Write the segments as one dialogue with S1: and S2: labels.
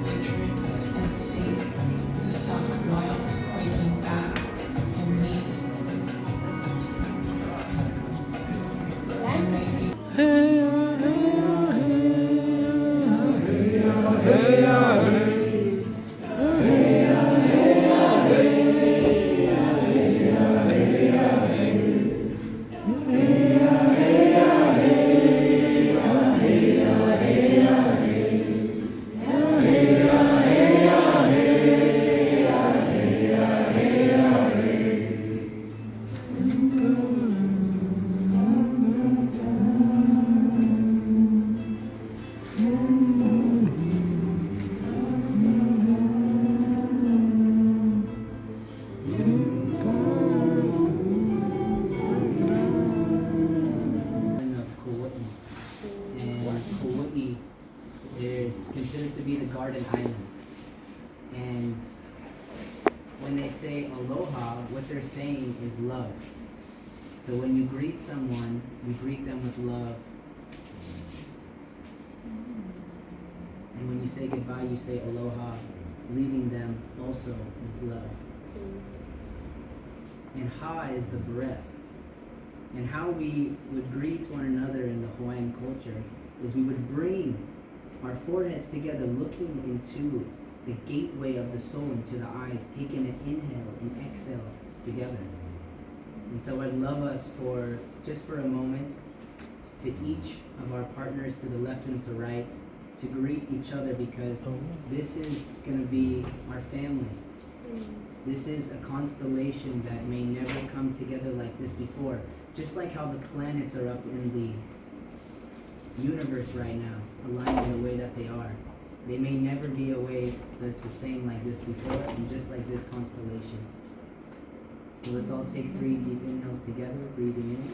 S1: and see the summer light waking back in me. And maybe
S2: of Kauai. And Kauai is considered to be the garden island. And when they say aloha, what they're saying is love. So when you greet someone, you greet them with love. And when you say goodbye, you say aloha, leaving them also with love. And ha is the breath. And how we would greet one another in the Hawaiian culture is we would bring our foreheads together, looking into the gateway of the soul, into the eyes, taking an inhale and exhale together. And so I'd love us for, just for a moment, to each of our partners to the left and to right, to greet each other, because this is going to be our family. This is a constellation that may never come together like this before. Just like how the planets are up in the universe right now, aligned in the way that they are. They may never be a way the same like this before, and just like this constellation. So let's all take 3 deep inhales together, breathing in.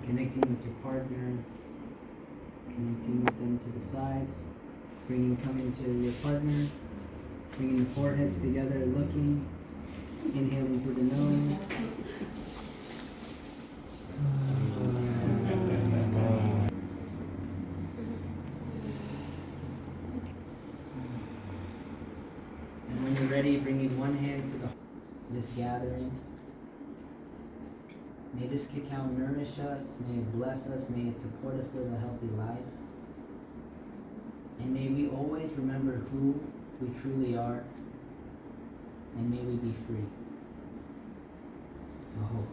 S2: Connecting with your partner, connecting with them to the side, coming to your partner, bringing the foreheads together, looking, inhaling through the nose. And when you're ready, bringing one hand to this gathering. May this cacao nourish us, may it bless us, may it support us live a healthy life. And may we always remember who we truly are, and may we be free. Aho.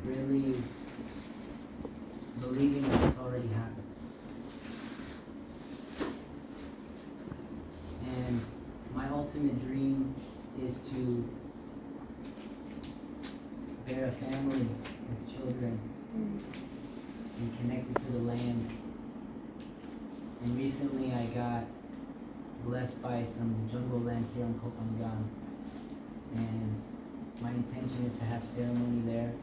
S2: Really believing that it's already happened. And my ultimate dream is to bear a family with children and connected to the land. And recently I got blessed by some jungle land here in Kopangan. And my intention is to have ceremony there,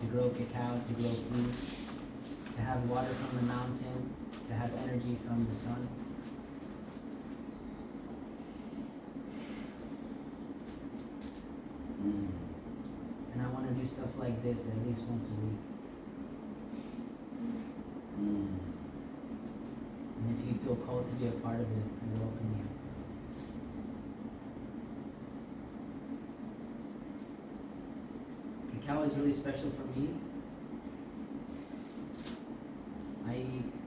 S2: to grow cacao, to grow food, to have water from the mountain, to have energy from the sun. And I want to do stuff like this at least once a week. And if you feel called to be a part of it, I welcome you. Cacao is really special for me.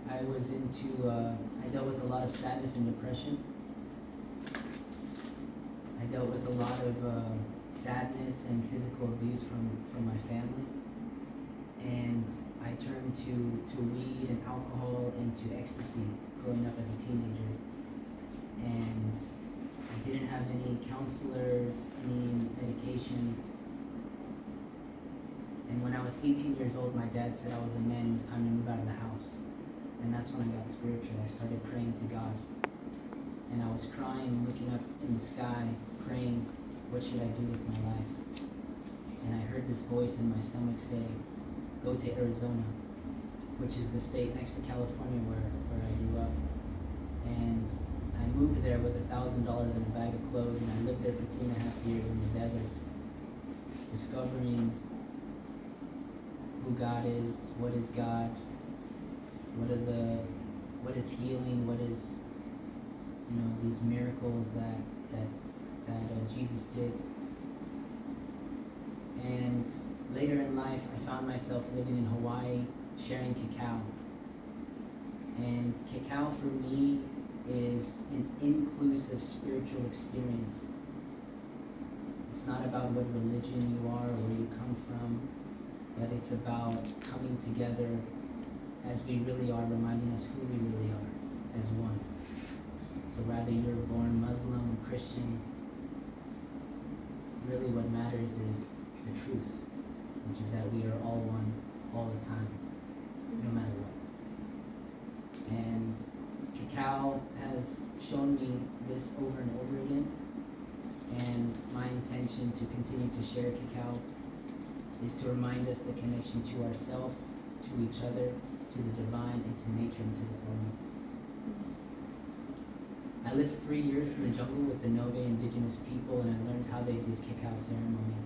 S2: I was into, I dealt with a lot of sadness and depression. I dealt with a lot of sadness and physical abuse from my family. And I turned to weed and alcohol and to ecstasy growing up as a teenager. And I didn't have any counselors, any medications. And when I was 18 years old, my dad said I was a man, it was time to move out of the house. And that's when I got spiritual. I started praying to God. And I was crying, looking up in the sky, praying, what should I do with my life? And I heard this voice in my stomach say, go to Arizona, which is the state next to California where I grew up. And I moved there with $1,000 in a bag of clothes, and I lived there for 3.5 years in the desert, discovering who God is, what is God, what is healing, what is, these miracles that Jesus did. And later in life, I found myself living in Hawaii, sharing cacao. And cacao for me is an inclusive spiritual experience. It's not about what religion you are or where you come from, but it's about coming together as we really are, reminding us who we really are as one. So rather you're born Muslim or Christian, really what matters is the truth, which is that we are all one all the time, no matter what. And cacao has shown me this over and over again, and my intention to continue to share cacao is to remind us the connection to ourselves, to each other, to the divine, and to nature, and to the elements. I lived 3 years in the jungle with the Nove indigenous people, and I learned how they did cacao ceremony.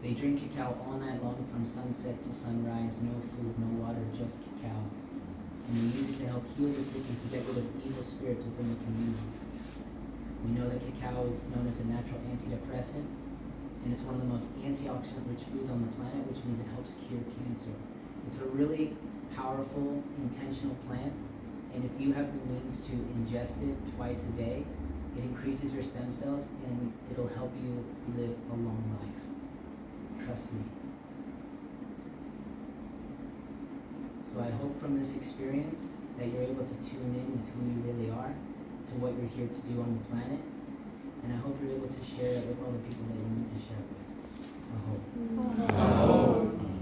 S2: They drink cacao all night long from sunset to sunrise, no food, no water, just cacao. And they use it to help heal the sick and to get rid of evil spirits within the community. We know that cacao is known as a natural antidepressant, and it's one of the most antioxidant-rich foods on the planet, which means it helps cure cancer. It's a really powerful, intentional plant, and if you have the means to ingest it twice a day, it increases your stem cells, and it'll help you live a long life. Trust me. So I hope from this experience that you're able to tune in with who you really are, to what you're here to do on the planet, and I hope you're able to share it with all the people that you need to share it with. I hope.